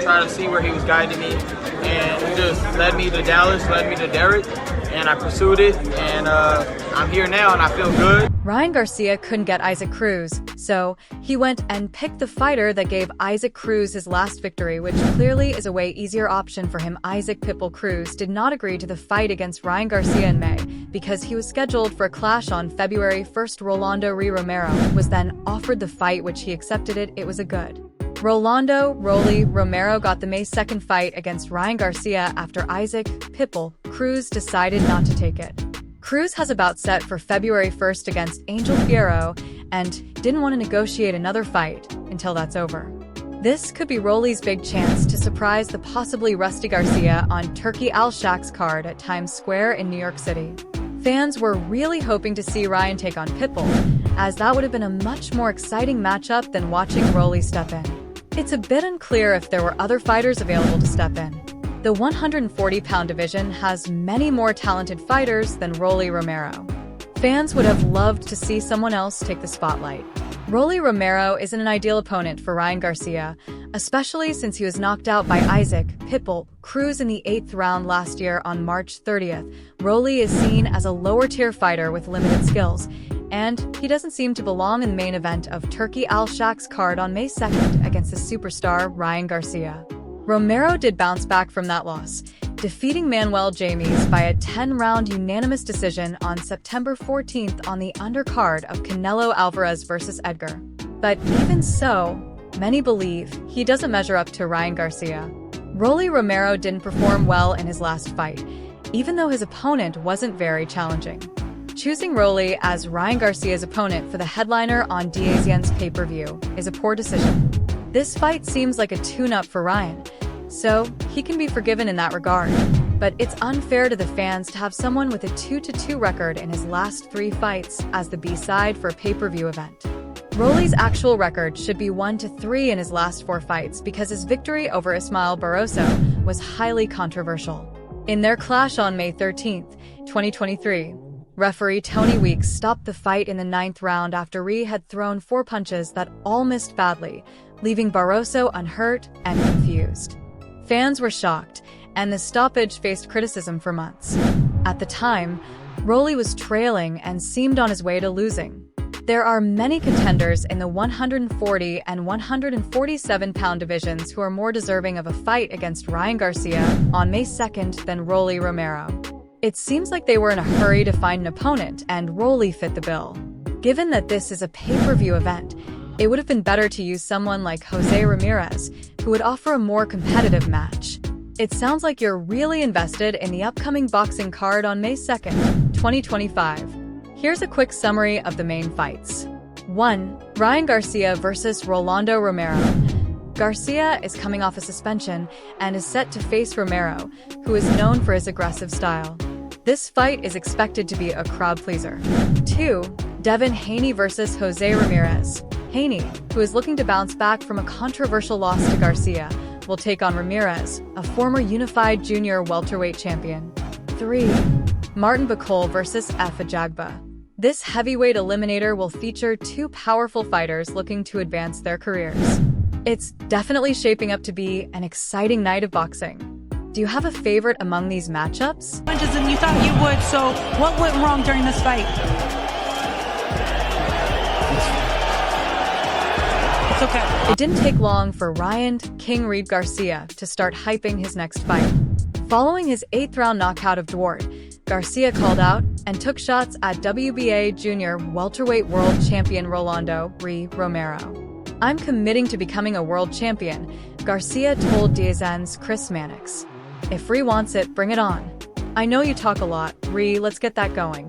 try to see where he was guiding me, and he just led me to Dallas, led me to Derek, and I pursued it, and I'm here now, and I feel good. Ryan Garcia couldn't get Isaac Cruz, so he went and picked the fighter that gave Isaac Cruz his last victory, which clearly is a way easier option for him. Isaac "Pitbull" Cruz did not agree to the fight against Ryan Garcia in May because he was scheduled for a clash on February 1st. Rolando Romero was then offered the fight, which he accepted it. It was a good. Rolando "Rolly" Romero got the May 2nd fight against Ryan Garcia after Isaac "Pitbull" Cruz decided not to take it. Cruz has a bout set for February 1st against Angel Fierro and didn't want to negotiate another fight until that's over. This could be Rolly's big chance to surprise the possibly rusty Garcia on Turki Al-Shak's card at Times Square in New York City. Fans were really hoping to see Ryan take on Pitbull, as that would have been a much more exciting matchup than watching Rolly step in. It's a bit unclear if there were other fighters available to step in. The 140-pound division has many more talented fighters than Rolly Romero. Fans would have loved to see someone else take the spotlight. Rolly Romero isn't an ideal opponent for Ryan Garcia, especially since he was knocked out by Isaac "Pitbull" Cruz in the 8th round last year on March 30th. Rolly is seen as a lower-tier fighter with limited skills, and he doesn't seem to belong in the main event of Turki Al-Shak's card on May 2nd against the superstar Ryan Garcia. Romero did bounce back from that loss, defeating Manuel James by a 10-round unanimous decision on September 14th on the undercard of Canelo Alvarez vs. Edgar. But even so, many believe he doesn't measure up to Ryan Garcia. Rolly Romero didn't perform well in his last fight, even though his opponent wasn't very challenging. Choosing Rolly as Ryan Garcia's opponent for the headliner on DAZN's pay-per-view is a poor decision. This fight seems like a tune-up for Ryan, so he can be forgiven in that regard. But it's unfair to the fans to have someone with a 2-2 record in his last 3 fights as the B-side for a pay-per-view event. Rolly's actual record should be 1-3 in his last 4 fights because his victory over Ismael Barroso was highly controversial. In their clash on May 13, 2023, referee Tony Weeks stopped the fight in the 9th round after Ree had thrown 4 punches that all missed badly, leaving Barroso unhurt and confused. Fans were shocked, and the stoppage faced criticism for months. At the time, Rolly was trailing and seemed on his way to losing. There are many contenders in the 140 and 147-pound divisions who are more deserving of a fight against Ryan Garcia on May 2nd than Rolly Romero. It seems like they were in a hurry to find an opponent, and Rolly fit the bill. Given that this is a pay-per-view event, it would have been better to use someone like Jose Ramirez, who would offer a more competitive match. It sounds like you're really invested in the upcoming boxing card on May 2nd, 2025. Here's a quick summary of the main fights. 1. Ryan Garcia vs. Rolando Romero. Garcia is coming off a suspension and is set to face Romero, who is known for his aggressive style. This fight is expected to be a crowd-pleaser. 2. Devin Haney vs. Jose Ramirez. Haney, who is looking to bounce back from a controversial loss to Garcia, will take on Ramirez, a former unified junior welterweight champion. 3. Martin Bakole vs. F. Ajagba. This heavyweight eliminator will feature 2 powerful fighters looking to advance their careers. It's definitely shaping up to be an exciting night of boxing. Do you have a favorite among these matchups? And you thought you would, so what went wrong during this fight? It's okay. It didn't take long for Ryan "King Reed" Garcia to start hyping his next fight. Following his 8th-round knockout of Duarte, Garcia called out and took shots at WBA junior welterweight world champion Rolando Romero. "I'm committing to becoming a world champion," Garcia told DAZN's Chris Mannix. "If Ree wants it, bring it on. I know you talk a lot, Ree, let's get that going.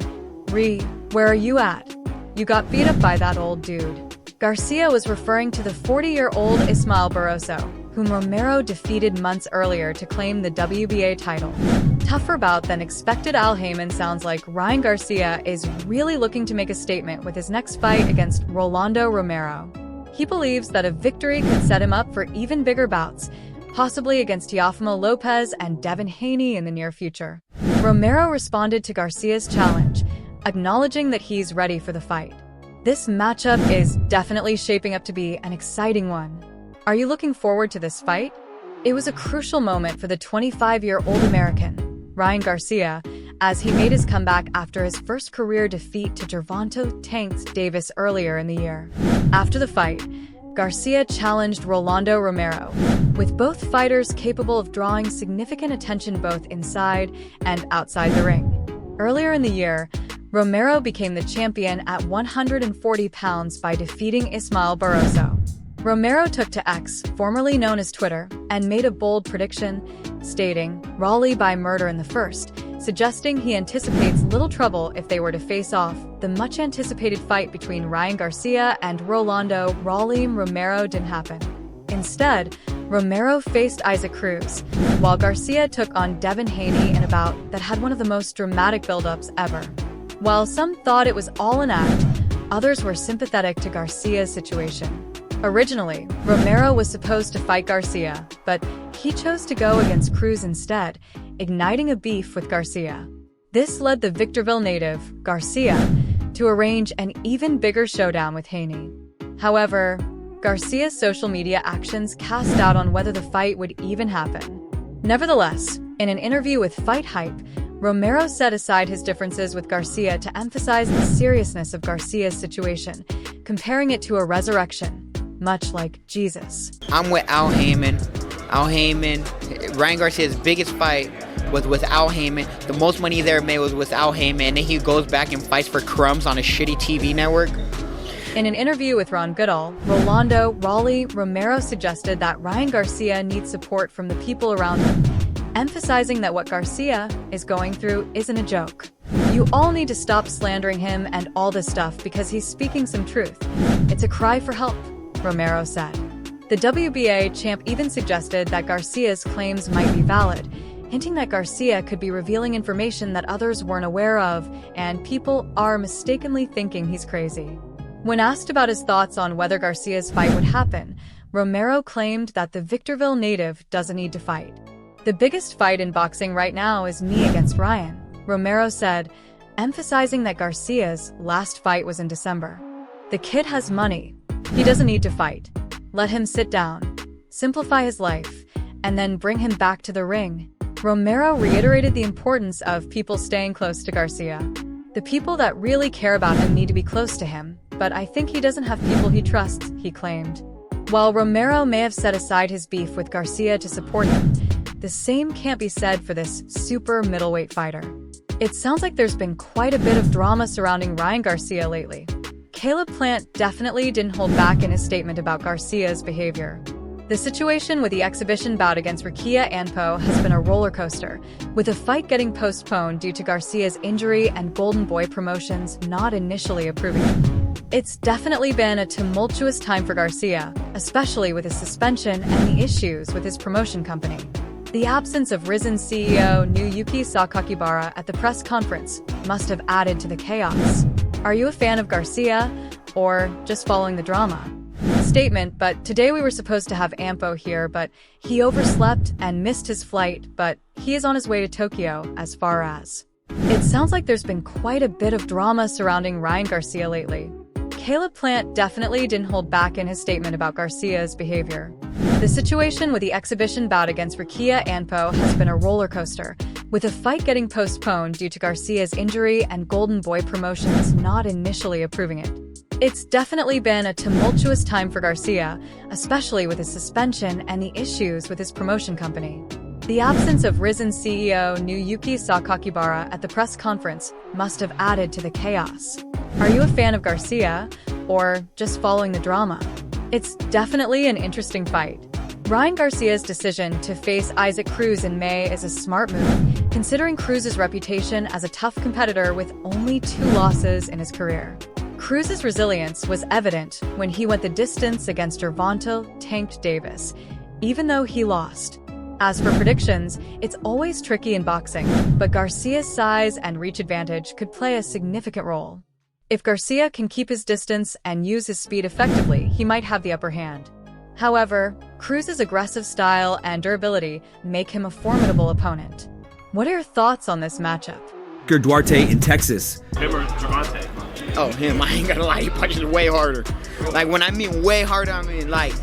Ree, where are you at? You got beat up by that old dude." Garcia was referring to the 40-year-old Ismael Barroso, whom Romero defeated months earlier to claim the WBA title. Tougher bout than expected. Al Heyman sounds like Ryan Garcia is really looking to make a statement with his next fight against Rolando Romero. He believes that a victory could set him up for even bigger bouts, possibly against Teofimo Lopez and Devin Haney in the near future. Romero responded to Garcia's challenge, acknowledging that he's ready for the fight. This matchup is definitely shaping up to be an exciting one. Are you looking forward to this fight? It was a crucial moment for the 25-year-old American, Ryan Garcia, as he made his comeback after his first career defeat to Gervonta "Tank" Davis earlier in the year. After the fight, Garcia challenged Rolando Romero, with both fighters capable of drawing significant attention both inside and outside the ring. Earlier in the year, Romero became the champion at 140 pounds by defeating Ismael Barroso. Romero took to X, formerly known as Twitter, and made a bold prediction, stating, "Rolly by murder in the first," suggesting he anticipates little trouble if they were to face off. The much-anticipated fight between Ryan Garcia and Rolando "Rolly" Romero didn't happen. Instead, Romero faced Isaac Cruz, while Garcia took on Devin Haney in a bout that had one of the most dramatic build-ups ever. While some thought it was all an act, others were sympathetic to Garcia's situation. Originally, Romero was supposed to fight Garcia, but he chose to go against Cruz instead, igniting a beef with Garcia. This led the Victorville native, Garcia, to arrange an even bigger showdown with Haney. However, Garcia's social media actions cast doubt on whether the fight would even happen. Nevertheless, in an interview with Fight Hype, Romero set aside his differences with Garcia to emphasize the seriousness of Garcia's situation, comparing it to a resurrection, much like Jesus. I'm with Al Heyman. Ryan Garcia's biggest fight was with Al Heyman. The most money he ever made was with Al Heyman, and then he goes back and fights for crumbs on a shitty TV network. In an interview with Ron Goodall, Rolando "Rolly" Romero suggested that Ryan Garcia needs support from the people around him, emphasizing that what Garcia is going through isn't a joke. "You all need to stop slandering him and all this stuff because he's speaking some truth. It's a cry for help," Romero said. The WBA champ even suggested that Garcia's claims might be valid, hinting that Garcia could be revealing information that others weren't aware of, and people are mistakenly thinking he's crazy. When asked about his thoughts on whether Garcia's fight would happen, Romero claimed that the Victorville native doesn't need to fight. "The biggest fight in boxing right now is me against Ryan," Romero said, emphasizing that Garcia's last fight was in December. "The kid has money. He doesn't need to fight. Let him sit down, simplify his life, and then bring him back to the ring." Romero reiterated the importance of people staying close to Garcia. "The people that really care about him need to be close to him, but I think he doesn't have people he trusts," he claimed. While Romero may have set aside his beef with Garcia to support him, the same can't be said for this super middleweight fighter. It sounds like there's been quite a bit of drama surrounding Ryan Garcia lately. Caleb Plant definitely didn't hold back in his statement about Garcia's behavior. The situation with the exhibition bout against Garcia Anpo has been a roller coaster, with the fight getting postponed due to Garcia's injury and Golden Boy Promotions not initially approving it. It's definitely been a tumultuous time for Garcia, especially with his suspension and the issues with his promotion company. The absence of Risen CEO Nuyuki Sakakibara at the press conference must have added to the chaos. Are you a fan of Garcia, or just following the drama? Statement, but today we were supposed to have Ampo here, but he overslept and missed his flight, but he is on his way to Tokyo as far as. It sounds like there's been quite a bit of drama surrounding Ryan Garcia lately. Caleb Plant definitely didn't hold back in his statement about Garcia's behavior. The situation with the exhibition bout against Garcia Anpo has been a roller coaster, with the fight getting postponed due to Garcia's injury and Golden Boy Promotions not initially approving it. It's definitely been a tumultuous time for Garcia, especially with his suspension and the issues with his promotion company. The absence of Risen CEO Nuyuki Sakakibara at the press conference must have added to the chaos. Are you a fan of Garcia, or just following the drama? It's definitely an interesting fight. Ryan Garcia's decision to face Isaac Cruz in May is a smart move, considering Cruz's reputation as a tough competitor with only 2 losses in his career. Cruz's resilience was evident when he went the distance against Gervonta "Tank" Davis, even though he lost. As for predictions, it's always tricky in boxing, but Garcia's size and reach advantage could play a significant role. If Garcia can keep his distance and use his speed effectively, he might have the upper hand. However, Cruz's aggressive style and durability make him a formidable opponent. What are your thoughts on this matchup? Duarte in Texas. Him or Gervonta? Oh, him, I ain't gonna lie, he punches way harder. Like, when I mean way harder, I mean like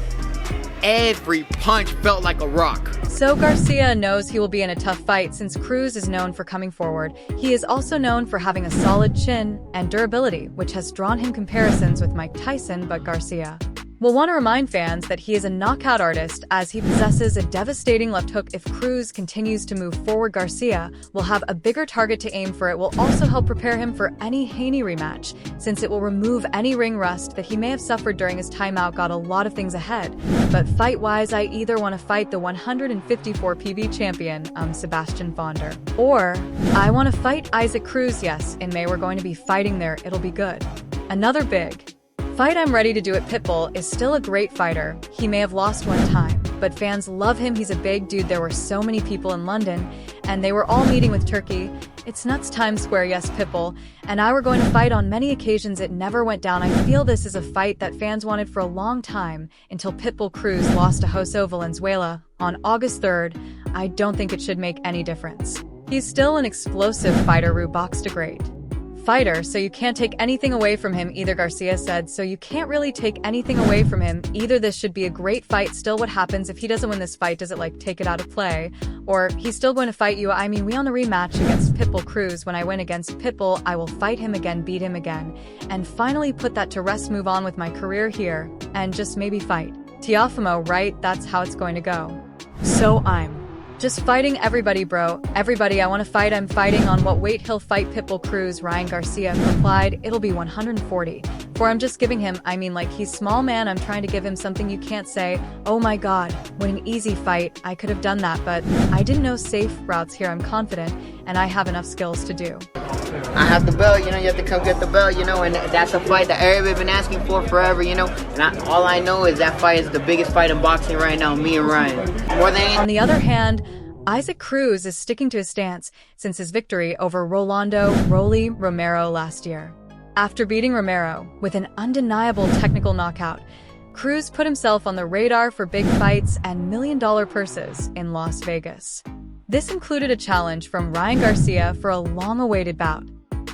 every punch felt like a rock. So Garcia knows he will be in a tough fight since Cruz is known for coming forward. He is also known for having a solid chin and durability, which has drawn him comparisons with Mike Tyson, but Garcia will want to remind fans that he is a knockout artist as he possesses a devastating left hook. If Cruz continues to move forward, Garcia will have a bigger target to aim for. It will also help prepare him for any Haney rematch, since it will remove any ring rust that he may have suffered during his timeout. Got a lot of things ahead, but fight-wise, I either want to fight the 154 PB champion, Sebastian Fonder, or I want to fight Isaac Cruz. Yes, in May we're going to be fighting there. It'll be good. Another big fight I'm ready to do at Pitbull is still a great fighter. He may have lost one time, but fans love him. He's a big dude. There were so many people in London, and they were all meeting with Turkey. It's nuts. Times Square. Yes, Pitbull and I were going to fight on many occasions. It never went down. I feel this is a fight that fans wanted for a long time until Pitbull Cruz lost to Jose Valenzuela on August 3rd. I don't think it should make any difference. He's still an explosive fighter who boxed a great fighter, so you can't take anything away from him either. Garcia said, so you can't really take anything away from him either. This should be a great fight. Still, what happens if he doesn't win this fight? Does it like take it out of play? Or he's still going to fight you? I mean, we on a rematch against Pitbull Cruz. When I win against Pitbull, I will fight him again, beat him again, and finally put that to rest, move on with my career here, and just maybe fight Teofimo, right? That's how it's going to go. So I'm just fighting everybody, bro. Everybody I want to fight, I'm fighting. On what weight he'll fight Pitbull Cruz? Ryan Garcia replied, it'll be 140. For I'm just giving him, I mean, like, he's small, man. I'm trying to give him something you can't say, oh my god, what an easy fight. I could have done that, but I didn't know safe routes here. I'm confident, and I have enough skills to do. I have the belt, you have to come get the belt, and that's a fight that everybody's been asking for forever, and all I know is that fight is the biggest fight in boxing right now, me and Ryan. More than On the other hand, Isaac Cruz is sticking to his stance since his victory over Rolly Romero last year. After beating Romero with an undeniable technical knockout, Cruz put himself on the radar for big fights and million-dollar purses in Las Vegas. This included a challenge from Ryan Garcia for a long-awaited bout.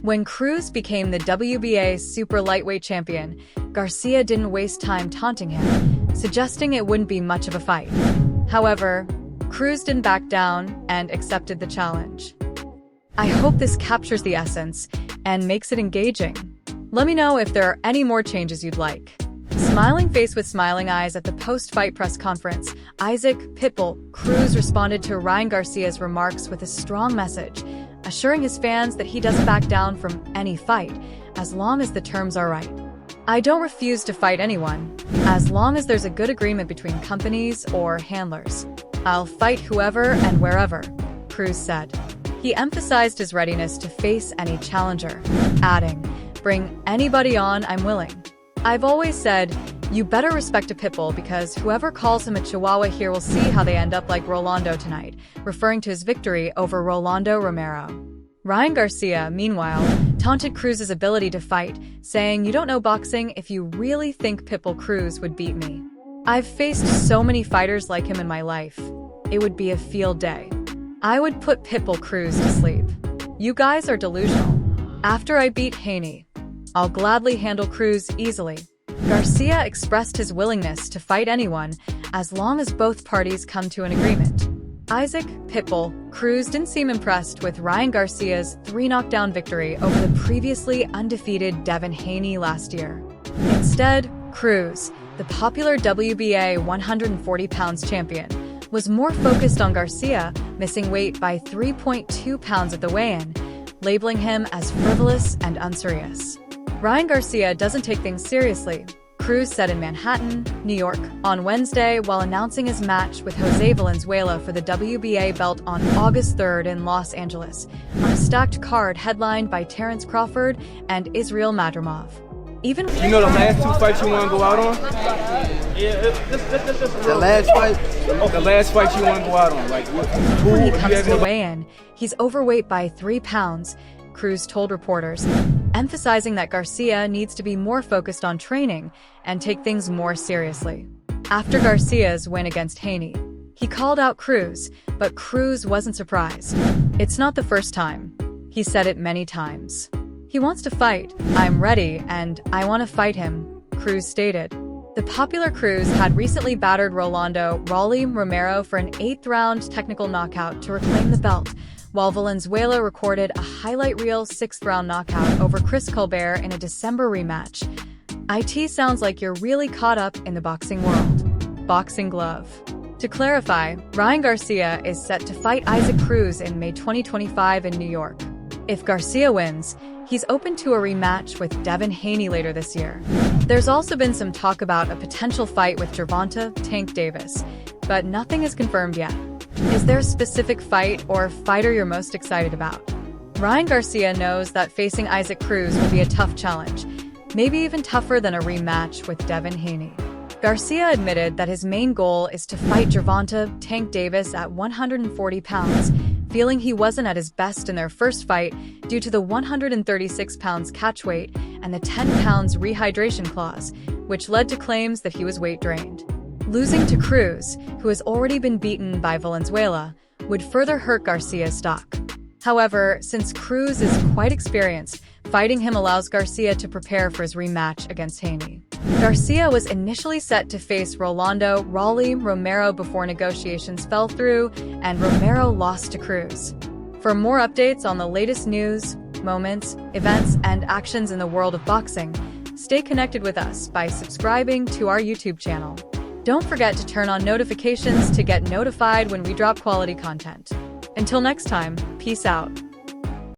When Cruz became the WBA super lightweight champion, Garcia didn't waste time taunting him, suggesting it wouldn't be much of a fight. However, Cruz didn't back down and accepted the challenge. I hope this captures the essence and makes it engaging. Let me know if there are any more changes you'd like. Smiling face with smiling eyes at the post-fight press conference, Isaac Pitbull Cruz responded to Ryan Garcia's remarks with a strong message, assuring his fans that he doesn't back down from any fight, as long as the terms are right. I don't refuse to fight anyone, as long as there's a good agreement between companies or handlers. I'll fight whoever and wherever, Cruz said. He emphasized his readiness to face any challenger, adding, bring anybody on, I'm willing. I've always said, you better respect a Pitbull because whoever calls him a Chihuahua here will see how they end up like Rolando tonight, referring to his victory over Rolando Romero. Ryan Garcia, meanwhile, taunted Cruz's ability to fight, saying, you don't know boxing if you really think Pitbull Cruz would beat me. I've faced so many fighters like him in my life. It would be a field day. I would put Pitbull Cruz to sleep. You guys are delusional. After I beat Haney, I'll gladly handle Cruz easily. Garcia expressed his willingness to fight anyone as long as both parties come to an agreement. Isaac Pitbull Cruz didn't seem impressed with Ryan Garcia's 3-knockdown victory over the previously undefeated Devin Haney last year. Instead, Cruz, the popular WBA 140 pounds champion, was more focused on Garcia, missing weight by 3.2 pounds at the weigh-in, labeling him as frivolous and unserious. Ryan Garcia doesn't take things seriously, Cruz said in Manhattan, New York, on Wednesday while announcing his match with Jose Valenzuela for the WBA belt on August 3rd in Los Angeles, on a stacked card headlined by Terence Crawford and Israel Madrimov. Even the last 2 fights you want to go out on? Yeah, The last fight you want to go out on? Like, who when he you comes have to the in- weigh-in, he's overweight by 3 pounds, Cruz told reporters, emphasizing that Garcia needs to be more focused on training and take things more seriously. After Garcia's win against Haney, he called out Cruz, but Cruz wasn't surprised. It's not the first time. He said it many times. He wants to fight. I'm ready, and I want to fight him, Cruz stated. The popular Cruz had recently battered Rolando Rolly Romero for an 8th-round technical knockout to reclaim the belt, while Valenzuela recorded a highlight reel 6th-round knockout over Chris Colbert in a December rematch. It sounds like you're really caught up in the boxing world. Boxing glove. To clarify, Ryan Garcia is set to fight Isaac Cruz in May 2025 in New York. If Garcia wins, he's open to a rematch with Devin Haney later this year. There's also been some talk about a potential fight with Gervonta Tank Davis, but nothing is confirmed yet. Is there a specific fight or fighter you're most excited about? Ryan Garcia knows that facing Isaac Cruz will be a tough challenge, maybe even tougher than a rematch with Devin Haney. Garcia admitted that his main goal is to fight Gervonta Tank Davis at 140 pounds, feeling he wasn't at his best in their first fight due to the 136 pounds catch weight and the 10 pounds rehydration clause, which led to claims that he was weight drained. Losing to Cruz, who has already been beaten by Valenzuela, would further hurt Garcia's stock. However, since Cruz is quite experienced, fighting him allows Garcia to prepare for his rematch against Haney. Garcia was initially set to face Rolando Rolly Romero before negotiations fell through, and Romero lost to Cruz. For more updates on the latest news, moments, events, and actions in the world of boxing, stay connected with us by subscribing to our YouTube channel. Don't forget to turn on notifications to get notified when we drop quality content. Until next time, peace out.